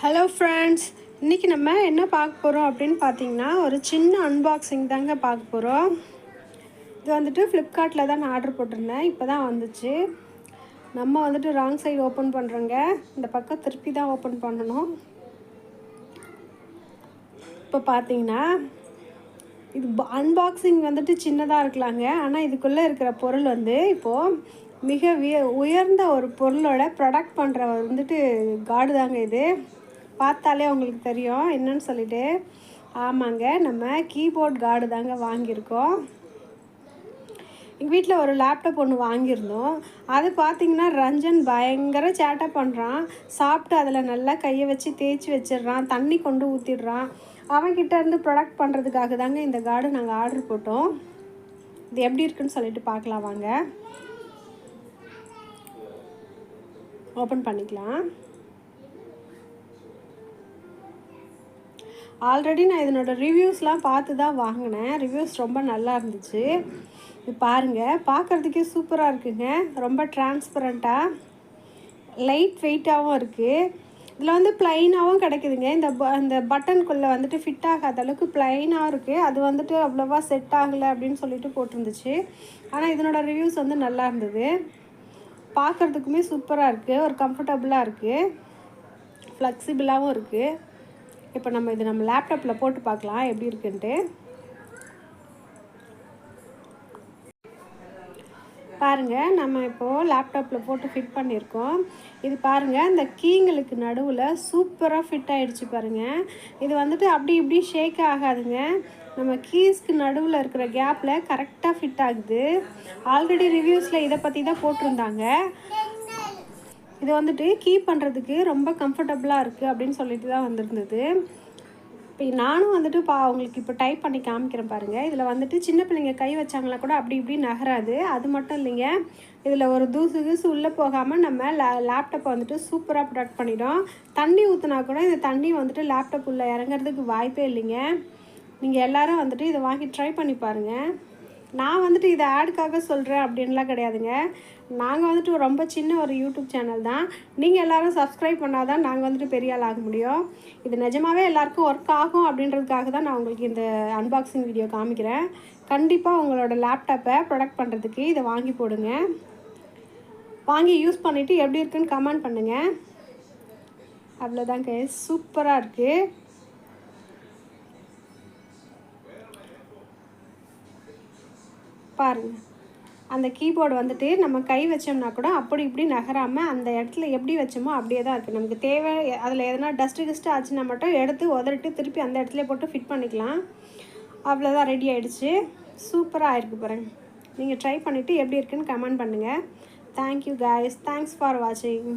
Hello friends, இன்றைக்கி நம்ம என்ன பார்க்க போகிறோம் அப்படின்னு பார்த்தீங்கன்னா, ஒரு சின்ன அன்பாக்சிங் தாங்க பார்க்க போகிறோம். இது வந்துட்டு ஃப்ளிப்கார்ட்டில் தான் நான் ஆர்டர் போட்டிருந்தேன். இப்போ தான் வந்துச்சு. நம்ம வந்துட்டு ராங் சைடு ஓப்பன் பண்ணுறோங்க. இந்த பக்கம் திருப்பி தான் ஓப்பன் பண்ணணும். இப்போ பார்த்தீங்கன்னா, இது அன்பாக்சிங் வந்துட்டு சின்னதாக இருக்கலாங்க. ஆனால் இதுக்குள்ளே இருக்கிற பொருள் வந்து இப்போது மிக உயர்ந்த ஒரு பொருளோட ப்ரொடக்ட் பண்ணுற வந்துட்டு கார்டு தாங்க இது. பார்த்தாலே உங்களுக்கு தெரியும் என்னன்னு சொல்லிட்டு. ஆமாங்க, நம்ம கீபோர்ட் கார்டு தாங்க வாங்கியிருக்கோம். எங்கள் வீட்டில் ஒரு லேப்டாப் ஒன்று வாங்கியிருந்தோம். அது பார்த்திங்கன்னா ரஞ்சன் பயங்கர சேட்டை பண்ணுறான். சாப்பிட்டு அதில் நல்லா கையை வச்சு தேய்ச்சி வச்சிடுறான், தண்ணி கொண்டு ஊற்றிடுறான். அவன்கிட்ட இருந்து ப்ரொடக்ட் பண்ணுறதுக்காக தாங்க இந்த கார்டு நாங்கள் ஆர்டர் போட்டோம். இது எப்படி இருக்குன்னு சொல்லிட்டு பார்க்கலாம் வாங்க. ஓப்பன் பண்ணிக்கலாம். ஆல்ரெடி நான் இதனோட ரிவ்யூஸ்லாம் பார்த்து தான் வாங்கினேன். ரிவ்யூஸ் ரொம்ப நல்லா இருந்துச்சு. இது பாருங்கள், பார்க்குறதுக்கே சூப்பராக இருக்குங்க. ரொம்ப டிரான்ஸ்பரண்ட்டாக லைட் வெயிட்டாகவும் இருக்குது. இதில் வந்து ப்ளைனாகவும் கிடைக்குதுங்க. இந்த பட்டனுக்குள்ளே வந்துட்டு ஃபிட் ஆகாத அளவுக்கு ப்ளைனாகவும் இருக்குது. அது வந்துட்டு அவ்வளோவா செட் ஆகலை அப்படின்னு சொல்லிட்டு போட்டிருந்துச்சு. ஆனால் இதனோட ரிவ்யூஸ் வந்து நல்லா இருந்தது. பார்க்குறதுக்குமே சூப்பராக இருக்குது. ஒரு கம்ஃபர்டபுளாக இருக்குது, ஃப்ளெக்சிபிளாகவும் இருக்குது. இப்போ நம்ம லேப்டாப்பில் போட்டு பார்க்கலாம் எப்படி இருக்குன்ட்டு. பாருங்கள், நம்ம இப்போது லேப்டாப்பில் போட்டு ஃபிட் பண்ணியிருக்கோம். இது பாருங்கள், இந்த கீங்களுக்கு நடுவில் சூப்பராக ஃபிட் ஆகிடுச்சு பாருங்கள். இது வந்துட்டு அப்படி இப்படி ஷேக் ஆகாதுங்க. நம்ம கீஸ்க்கு நடுவில் இருக்கிற கேப்பில் கரெக்டாக ஃபிட் ஆகுது. ஆல்ரெடி ரிவ்யூஸில் இதை பற்றி தான் போட்டிருந்தாங்க. இது வந்துட்டு கீப் பண்ணுறதுக்கு ரொம்ப கம்ஃபர்டபுளாக இருக்குது அப்படின்னு சொல்லிட்டு தான் வந்திருந்தது. இப்போ நானும் வந்துட்டு உங்களுக்கு இப்போ டைப் பண்ணி காமிக்கிறேன் பாருங்கள். இதில் வந்துட்டு சின்ன பிள்ளைங்க கை வச்சாங்களா கூட அப்படி இப்படி நகராது. அது மட்டும் இல்லைங்க, இதில் ஒரு தூசு உள்ளே போகாமல் நம்ம லேப்டாப்பை வந்துட்டு சூப்பராக ப்ரொடக்ட் பண்ணிடும். தண்ணி ஊற்றினா கூட இந்த தண்ணி வந்துட்டு லேப்டாப் உள்ளே இறங்குறதுக்கு வாய்ப்பே இல்லைங்க. நீங்கள் எல்லோரும் வந்துட்டு இதை வாங்கி ட்ரை பண்ணி பாருங்கள். நான் வந்துட்டு இதை ஆடுக்காக சொல்கிறேன் அப்படின்லாம் கிடையாதுங்க. நாங்கள் வந்துட்டு ரொம்ப சின்ன ஒரு யூடியூப் சேனல் தான். நீங்கள் எல்லோரும் சப்ஸ்கிரைப் பண்ணால் தான் நாங்கள் வந்துட்டு பெரிய ஆள் ஆக முடியும். இது நிஜமாகவே எல்லாருக்கும் ஒர்க் ஆகும் அப்படின்றதுக்காக தான் நான் உங்களுக்கு இந்த அன்பாக்சிங் வீடியோ காமிக்கிறேன். கண்டிப்பாக உங்களோட லேப்டாப்பை ப்ரொடக்ட் பண்ணுறதுக்கு இதை வாங்கி போடுங்க. வாங்கி யூஸ் பண்ணிவிட்டு எப்படி இருக்குன்னு கமெண்ட் பண்ணுங்கள். அவ்வளோதாங்க, சூப்பராக இருக்குது. பாருங்கள், அந்த கீபோர்டு வந்துட்டு நம்ம கை வச்சோம்னா கூட அப்படி இப்படி நகராமல் அந்த இடத்துல எப்படி வச்சோமோ அப்படியே தான் இருக்குது. நமக்கு தேவை அதில் எதனா டஸ்ட்டு ஆச்சுன்னா மட்டும் எடுத்து உதறிட்டு திருப்பி அந்த இடத்துல போட்டு ஃபிட் பண்ணிக்கலாம். அவ்வளோதான், ரெடி ஆகிடுச்சு. சூப்பராக ஆயிருக்கு பாருங்கள். நீங்கள் ட்ரை பண்ணிவிட்டு எப்படி இருக்குன்னு கமெண்ட் பண்ணுங்கள். தேங்க்யூ காய்ஸ், தேங்க்ஸ் ஃபார் வாட்சிங்.